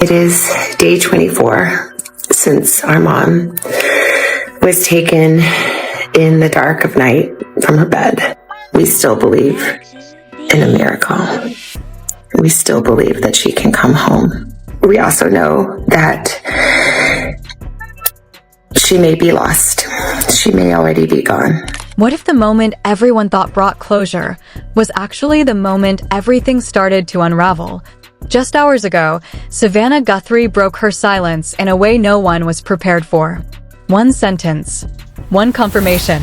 It is day 24 since our mom was taken in the dark of night from her bed. We still believe in a miracle. We still believe that she can come home. We also know that she may be lost. She may already be gone. What if the moment everyone thought brought closure was actually the moment everything started to unravel? Just hours ago, Savannah Guthrie broke her silence in a way no one was prepared for. One sentence, one confirmation,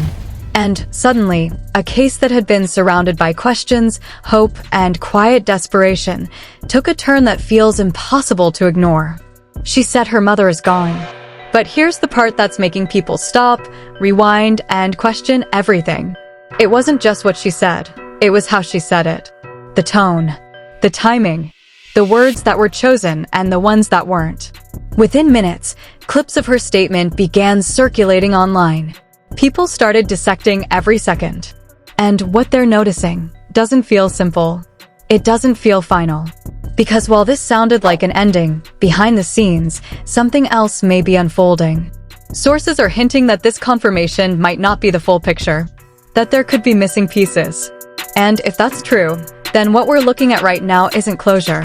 and suddenly, a case that had been surrounded by questions, hope, and quiet desperation took a turn that feels impossible to ignore. She said her mother is gone. But here's the part that's making people stop, rewind, and question everything. It wasn't just what she said, it was how she said it. The tone, the timing, the words that were chosen and the ones that weren't. Within minutes, clips of her statement began circulating online. People started dissecting every second. And what they're noticing doesn't feel simple. It doesn't feel final. Because while this sounded like an ending, behind the scenes, something else may be unfolding. Sources are hinting that this confirmation might not be the full picture, that there could be missing pieces. And if that's true, then what we're looking at right now isn't closure.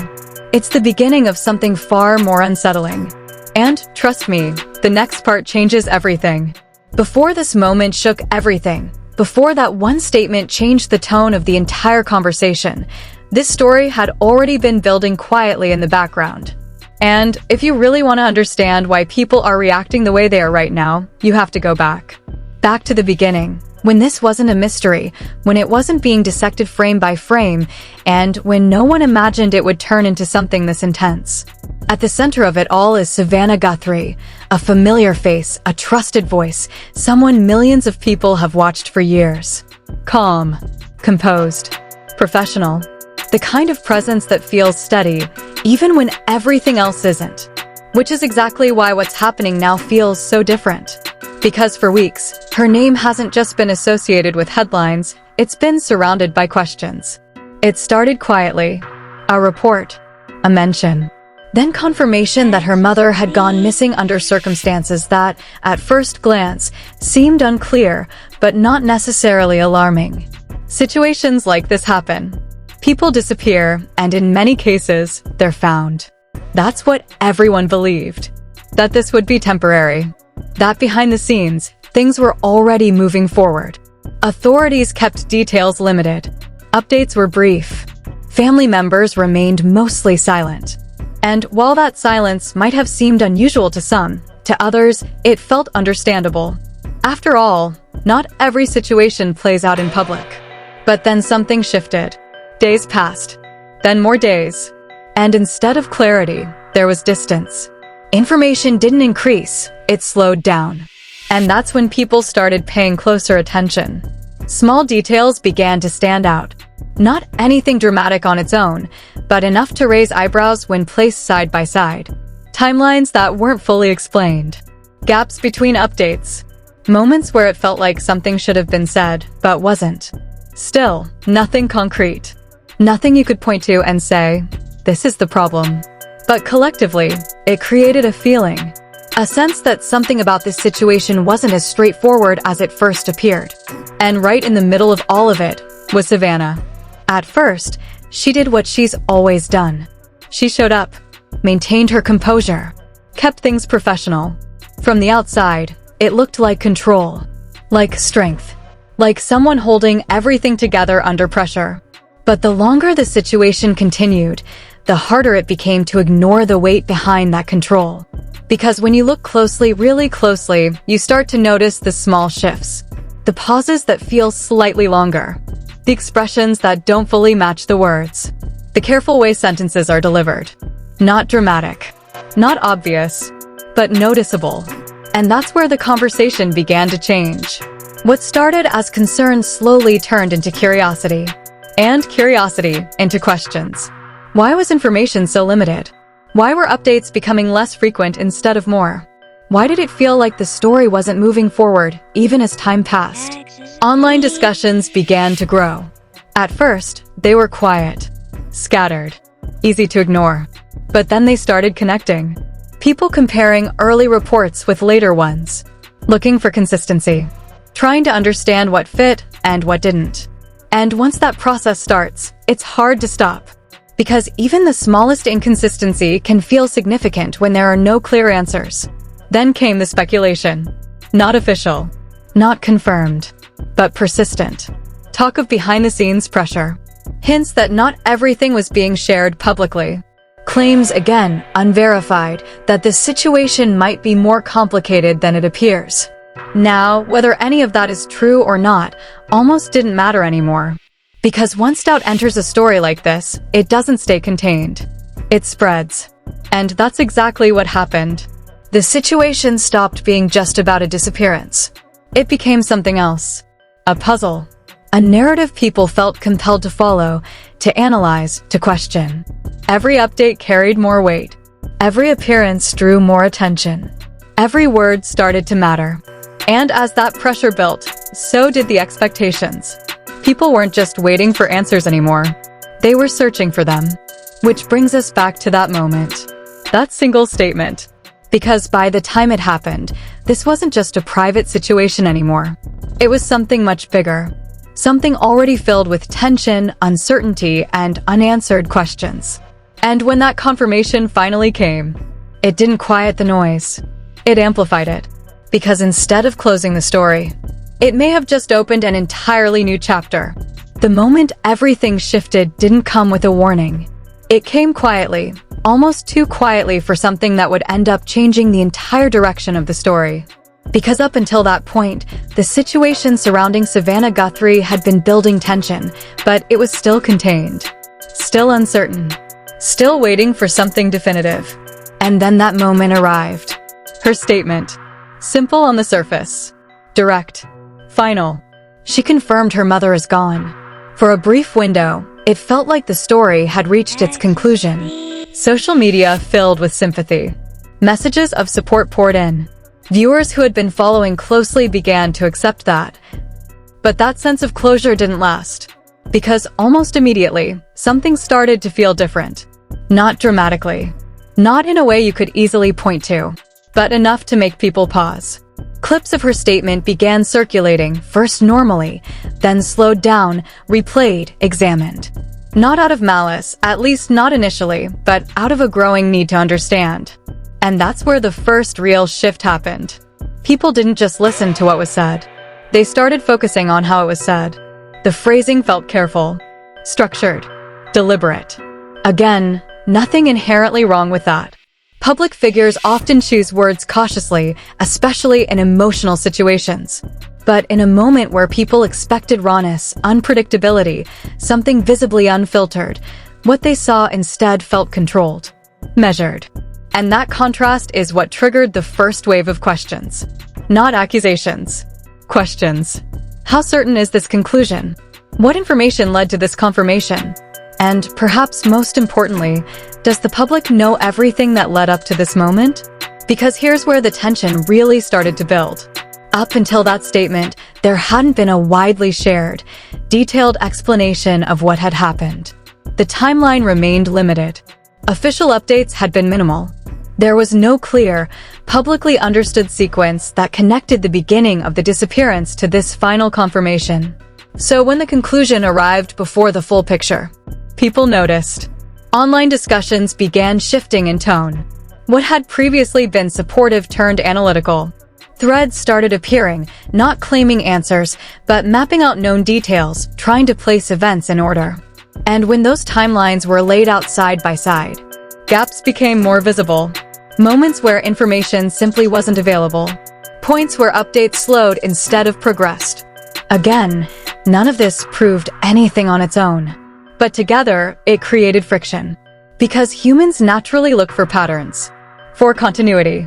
It's the beginning of something far more unsettling. And trust me, the next part changes everything. Before this moment shook everything, before that one statement changed the tone of the entire conversation, this story had already been building quietly in the background. And if you really want to understand why people are reacting the way they are right now, you have to go back. Back to the beginning, when this wasn't a mystery, when it wasn't being dissected frame by frame, and when no one imagined it would turn into something this intense. At the center of it all is Savannah Guthrie, a familiar face, a trusted voice, someone millions of people have watched for years. Calm, composed, professional. The kind of presence that feels steady, even when everything else isn't. Which is exactly why what's happening now feels so different. Because for weeks, her name hasn't just been associated with headlines, it's been surrounded by questions. It started quietly. A report. A mention. Then confirmation that her mother had gone missing under circumstances that, at first glance, seemed unclear, but not necessarily alarming. Situations like this happen. People disappear, and in many cases, they're found. That's what everyone believed. That this would be temporary. That behind the scenes, things were already moving forward. Authorities kept details limited. Updates were brief. Family members remained mostly silent. And while that silence might have seemed unusual to some, to others, it felt understandable. After all, not every situation plays out in public. But then something shifted. Days passed, then more days, and instead of clarity, there was distance. Information didn't increase, it slowed down. And that's when people started paying closer attention. Small details began to stand out. Not anything dramatic on its own, but enough to raise eyebrows when placed side by side. Timelines that weren't fully explained. Gaps between updates. Moments where it felt like something should have been said, but wasn't. Still, nothing concrete. Nothing you could point to and say, this is the problem. But collectively, it created a feeling. A sense that something about this situation wasn't as straightforward as it first appeared. And right in the middle of all of it was Savannah. At first, she did what she's always done. She showed up, maintained her composure, kept things professional. From the outside, it looked like control, like strength, like someone holding everything together under pressure. But the longer the situation continued, the harder it became to ignore the weight behind that control. Because when you look closely, really closely, you start to notice the small shifts. The pauses that feel slightly longer. The expressions that don't fully match the words. The careful way sentences are delivered. Not dramatic. Not obvious. But noticeable. And that's where the conversation began to change. What started as concern slowly turned into curiosity. And curiosity into questions. Why was information so limited? Why were updates becoming less frequent instead of more? Why did it feel like the story wasn't moving forward, even as time passed? Online discussions began to grow. At first, they were quiet, scattered, easy to ignore. But then they started connecting. People comparing early reports with later ones, looking for consistency, trying to understand what fit and what didn't. And once that process starts, it's hard to stop. Because even the smallest inconsistency can feel significant when there are no clear answers. Then came the speculation. Not official, not confirmed, but persistent. Talk of behind-the-scenes pressure. Hints that not everything was being shared publicly. Claims, again, unverified, that the situation might be more complicated than it appears. Now, whether any of that is true or not, almost didn't matter anymore. Because once doubt enters a story like this, it doesn't stay contained. It spreads. And that's exactly what happened. The situation stopped being just about a disappearance. It became something else. A puzzle. A narrative people felt compelled to follow, to analyze, to question. Every update carried more weight. Every appearance drew more attention. Every word started to matter. And as that pressure built, so did the expectations. People weren't just waiting for answers anymore. They were searching for them. Which brings us back to that moment. That single statement. Because by the time it happened, this wasn't just a private situation anymore. It was something much bigger. Something already filled with tension, uncertainty, and unanswered questions. And when that confirmation finally came, it didn't quiet the noise. It amplified it. Because instead of closing the story, it may have just opened an entirely new chapter. The moment everything shifted didn't come with a warning. It came quietly, almost too quietly for something that would end up changing the entire direction of the story. Because up until that point, the situation surrounding Savannah Guthrie had been building tension, but it was still contained. Still uncertain. Still waiting for something definitive. And then that moment arrived. Her statement. Simple on the surface. Direct. Final. She confirmed her mother is gone. For a brief window, it felt like the story had reached its conclusion. Social media filled with sympathy. Messages of support poured in. Viewers who had been following closely began to accept that. But that sense of closure didn't last. Because almost immediately, something started to feel different. Not dramatically. Not in a way you could easily point to. But enough to make people pause. Clips of her statement began circulating, first normally, then slowed down, replayed, examined. Not out of malice, at least not initially, but out of a growing need to understand. And that's where the first real shift happened. People didn't just listen to what was said. They started focusing on how it was said. The phrasing felt careful, structured, deliberate. Again, nothing inherently wrong with that. Public figures often choose words cautiously, especially in emotional situations. But in a moment where people expected rawness, unpredictability, something visibly unfiltered, what they saw instead felt controlled, measured. And that contrast is what triggered the first wave of questions. Not accusations. Questions. How certain is this conclusion? What information led to this confirmation? And perhaps most importantly, does the public know everything that led up to this moment? Because here's where the tension really started to build. Up until that statement, there hadn't been a widely shared, detailed explanation of what had happened. The timeline remained limited. Official updates had been minimal. There was no clear, publicly understood sequence that connected the beginning of the disappearance to this final confirmation. So when the conclusion arrived before the full picture, people noticed. Online discussions began shifting in tone. What had previously been supportive turned analytical. Threads started appearing, not claiming answers, but mapping out known details, trying to place events in order. And when those timelines were laid out side by side, gaps became more visible. Moments where information simply wasn't available. Points where updates slowed instead of progressed. Again, none of this proved anything on its own. But together, it created friction. Because humans naturally look for patterns. For continuity.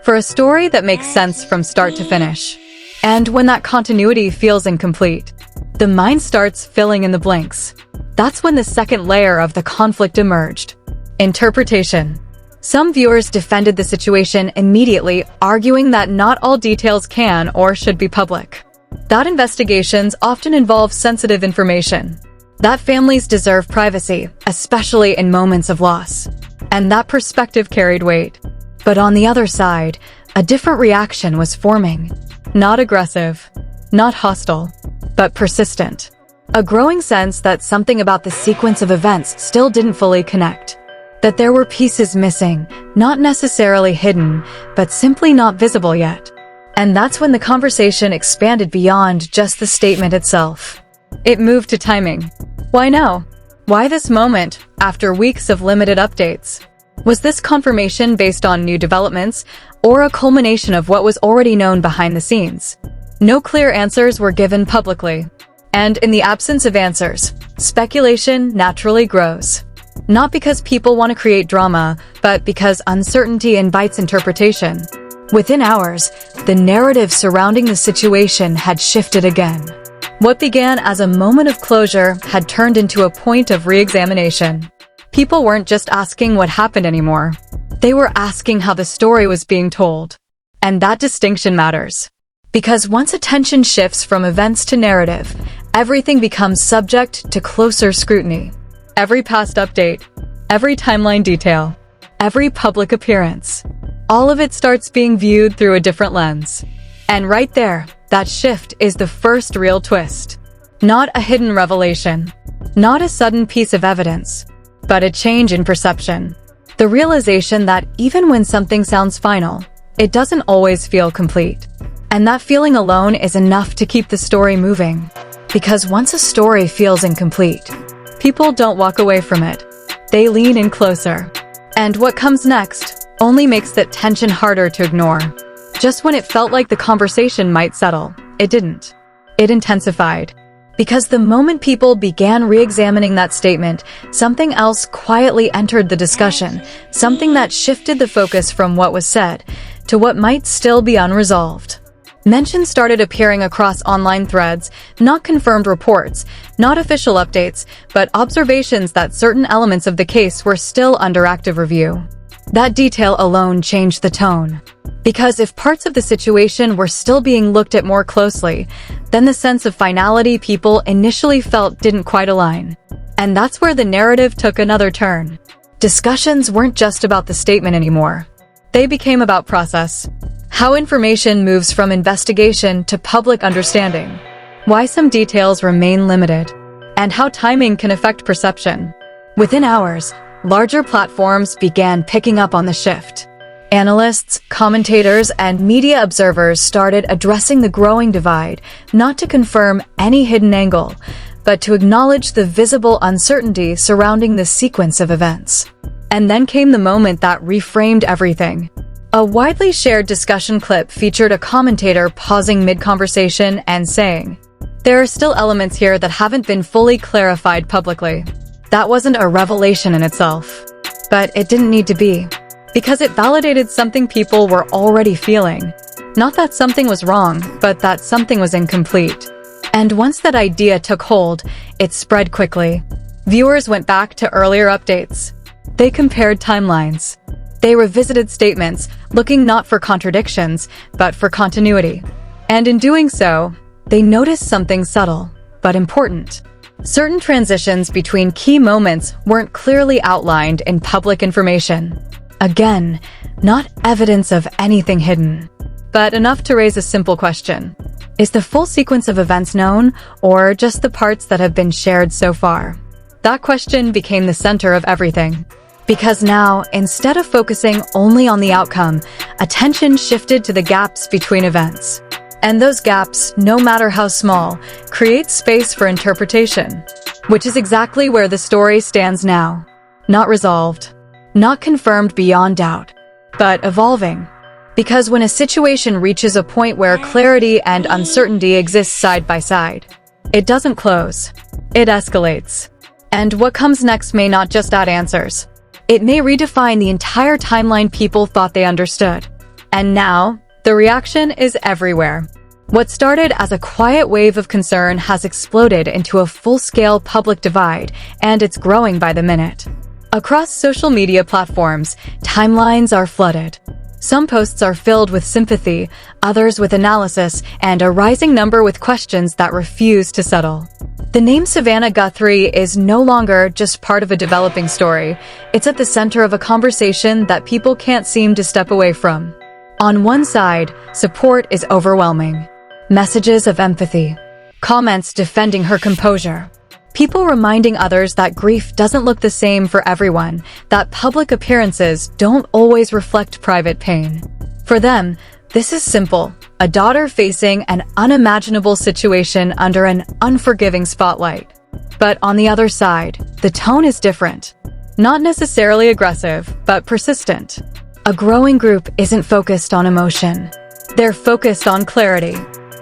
For a story that makes sense from start to finish. And when that continuity feels incomplete, the mind starts filling in the blanks. That's when the second layer of the conflict emerged. Interpretation. Some viewers defended the situation immediately, arguing that not all details can or should be public. That investigations often involve sensitive information. That families deserve privacy, especially in moments of loss. And that perspective carried weight. But on the other side, a different reaction was forming. Not aggressive, not hostile, but persistent. A growing sense that something about the sequence of events still didn't fully connect. That there were pieces missing, not necessarily hidden, but simply not visible yet. And that's when the conversation expanded beyond just the statement itself. It moved to timing. Why now? Why this moment, after weeks of limited updates? Was this confirmation based on new developments, or a culmination of what was already known behind the scenes? No clear answers were given publicly. And in the absence of answers, speculation naturally grows. Not because people want to create drama, but because uncertainty invites interpretation. Within hours, the narrative surrounding the situation had shifted again. What began as a moment of closure had turned into a point of re-examination. People weren't just asking what happened anymore. They were asking how the story was being told. And that distinction matters. Because once attention shifts from events to narrative, everything becomes subject to closer scrutiny. Every past update, every timeline detail, every public appearance. All of it starts being viewed through a different lens. And right there, that shift is the first real twist. Not a hidden revelation, not a sudden piece of evidence, but a change in perception. The realization that even when something sounds final, it doesn't always feel complete. And that feeling alone is enough to keep the story moving. Because once a story feels incomplete, people don't walk away from it. They lean in closer. And what comes next only makes that tension harder to ignore. Just when it felt like the conversation might settle, it didn't. It intensified. Because the moment people began re-examining that statement, something else quietly entered the discussion, something that shifted the focus from what was said to what might still be unresolved. Mentions started appearing across online threads, not confirmed reports, not official updates, but observations that certain elements of the case were still under active review. That detail alone changed the tone. Because if parts of the situation were still being looked at more closely, then the sense of finality people initially felt didn't quite align. And that's where the narrative took another turn. Discussions weren't just about the statement anymore. They became about process. How information moves from investigation to public understanding. Why some details remain limited. And how timing can affect perception. Within hours, larger platforms began picking up on the shift. Analysts, commentators, and media observers started addressing the growing divide, not to confirm any hidden angle, but to acknowledge the visible uncertainty surrounding the sequence of events. And then came the moment that reframed everything. A widely shared discussion clip featured a commentator pausing mid-conversation and saying, "There are still elements here that haven't been fully clarified publicly." That wasn't a revelation in itself. But it didn't need to be. Because it validated something people were already feeling. Not that something was wrong, but that something was incomplete. And once that idea took hold, it spread quickly. Viewers went back to earlier updates. They compared timelines. They revisited statements, looking not for contradictions, but for continuity. And in doing so, they noticed something subtle, but important. Certain transitions between key moments weren't clearly outlined in public information. Again, not evidence of anything hidden, but enough to raise a simple question. Is the full sequence of events known, or just the parts that have been shared so far? That question became the center of everything. Because now, instead of focusing only on the outcome, attention shifted to the gaps between events. And those gaps, no matter how small, create space for interpretation. Which is exactly where the story stands now. Not resolved. Not confirmed beyond doubt. But evolving. Because when a situation reaches a point where clarity and uncertainty exist side by side, it doesn't close. It escalates. And what comes next may not just add answers. It may redefine the entire timeline people thought they understood. And now, the reaction is everywhere. What started as a quiet wave of concern has exploded into a full-scale public divide, and it's growing by the minute. Across social media platforms, timelines are flooded. Some posts are filled with sympathy, others with analysis, and a rising number with questions that refuse to settle. The name Savannah Guthrie is no longer just part of a developing story. It's at the center of a conversation that people can't seem to step away from. On one side, support is overwhelming. Messages of empathy, comments defending her composure, people reminding others that grief doesn't look the same for everyone, that public appearances don't always reflect private pain. For them, this is simple. A daughter facing an unimaginable situation under an unforgiving spotlight. But on the other side, the tone is different. Not necessarily aggressive, but persistent. A growing group isn't focused on emotion. They're focused on clarity.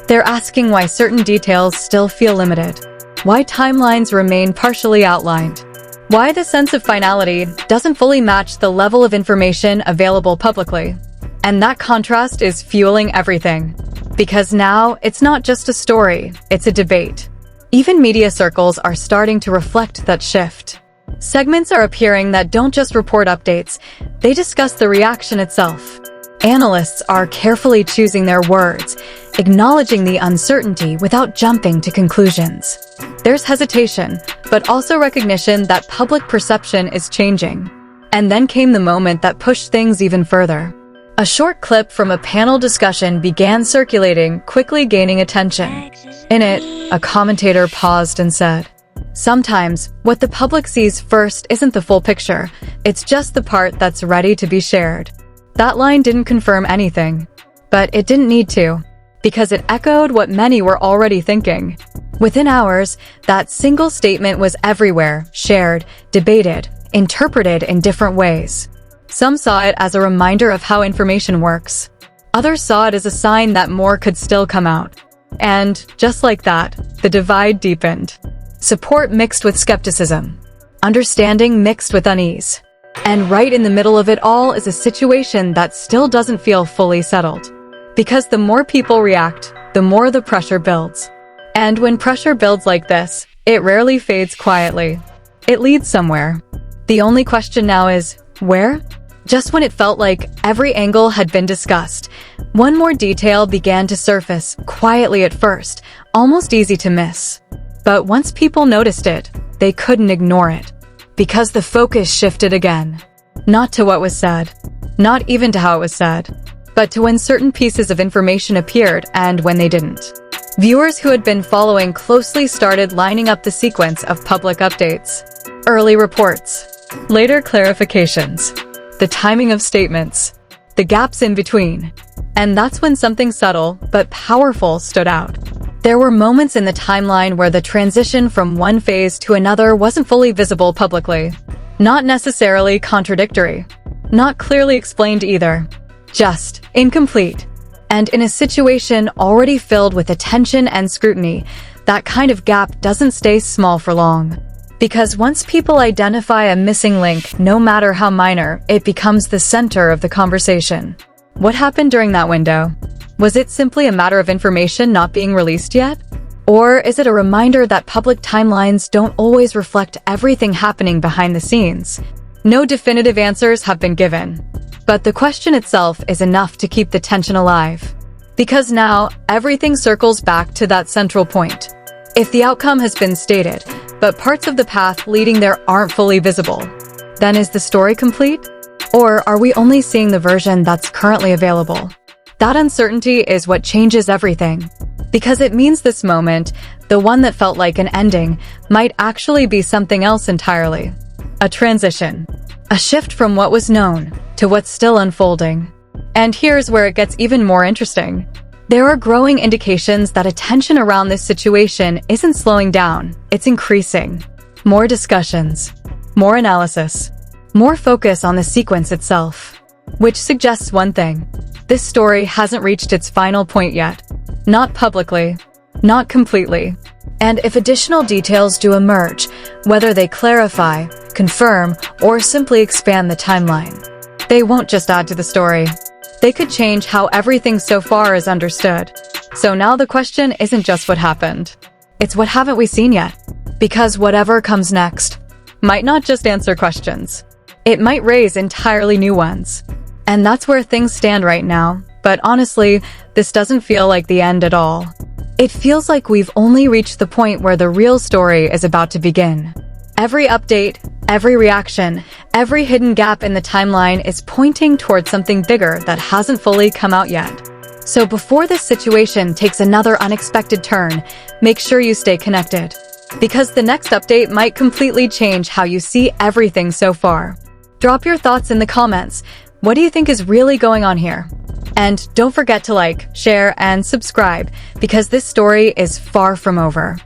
They're asking why certain details still feel limited. Why timelines remain partially outlined. Why the sense of finality doesn't fully match the level of information available publicly. And that contrast is fueling everything. Because now, it's not just a story, it's a debate. Even media circles are starting to reflect that shift. Segments are appearing that don't just report updates, they discuss the reaction itself. Analysts are carefully choosing their words, acknowledging the uncertainty without jumping to conclusions. There's hesitation, but also recognition that public perception is changing. And then came the moment that pushed things even further. A short clip from a panel discussion began circulating, quickly gaining attention. In it, a commentator paused and said, "Sometimes, what the public sees first isn't the full picture, it's just the part that's ready to be shared." That line didn't confirm anything. But it didn't need to, because it echoed what many were already thinking. Within hours, that single statement was everywhere, shared, debated, interpreted in different ways. Some saw it as a reminder of how information works. Others saw it as a sign that more could still come out. And, just like that, the divide deepened. Support mixed with skepticism. Understanding mixed with unease. And right in the middle of it all is a situation that still doesn't feel fully settled. Because the more people react, the more the pressure builds. And when pressure builds like this, it rarely fades quietly. It leads somewhere. The only question now is, where? Just when it felt like every angle had been discussed, one more detail began to surface, quietly at first, almost easy to miss. But once people noticed it, they couldn't ignore it. Because the focus shifted again. Not to what was said, not even to how it was said, but to when certain pieces of information appeared and when they didn't. Viewers who had been following closely started lining up the sequence of public updates. Early reports. Later clarifications. The timing of statements. The gaps in between. And that's when something subtle but powerful stood out. There were moments in the timeline where the transition from one phase to another wasn't fully visible publicly. Not necessarily contradictory. Not clearly explained either. Just incomplete. And in a situation already filled with attention and scrutiny, that kind of gap doesn't stay small for long. Because once people identify a missing link, no matter how minor, it becomes the center of the conversation. What happened during that window? Was it simply a matter of information not being released yet? Or is it a reminder that public timelines don't always reflect everything happening behind the scenes? No definitive answers have been given. But the question itself is enough to keep the tension alive. Because now, everything circles back to that central point. If the outcome has been stated, but parts of the path leading there aren't fully visible, then is the story complete? Or are we only seeing the version that's currently available? That uncertainty is what changes everything. Because it means this moment, the one that felt like an ending, might actually be something else entirely. A transition. A shift from what was known to what's still unfolding. And here's where it gets even more interesting. There are growing indications that attention around this situation isn't slowing down, it's increasing. More discussions, more analysis, more focus on the sequence itself. Which suggests one thing. This story hasn't reached its final point yet. Not publicly, not completely. And if additional details do emerge, whether they clarify, confirm, or simply expand the timeline, they won't just add to the story. They could change how everything so far is understood. So now the question isn't just what happened. It's what haven't we seen yet? Because whatever comes next might not just answer questions. It might raise entirely new ones. And that's where things stand right now. But honestly, this doesn't feel like the end at all. It feels like we've only reached the point where the real story is about to begin. Every update, every reaction, every hidden gap in the timeline is pointing towards something bigger that hasn't fully come out yet. So before this situation takes another unexpected turn, make sure you stay connected. Because the next update might completely change how you see everything so far. Drop your thoughts in the comments. What do you think is really going on here? And don't forget to like, share, and subscribe, because this story is far from over.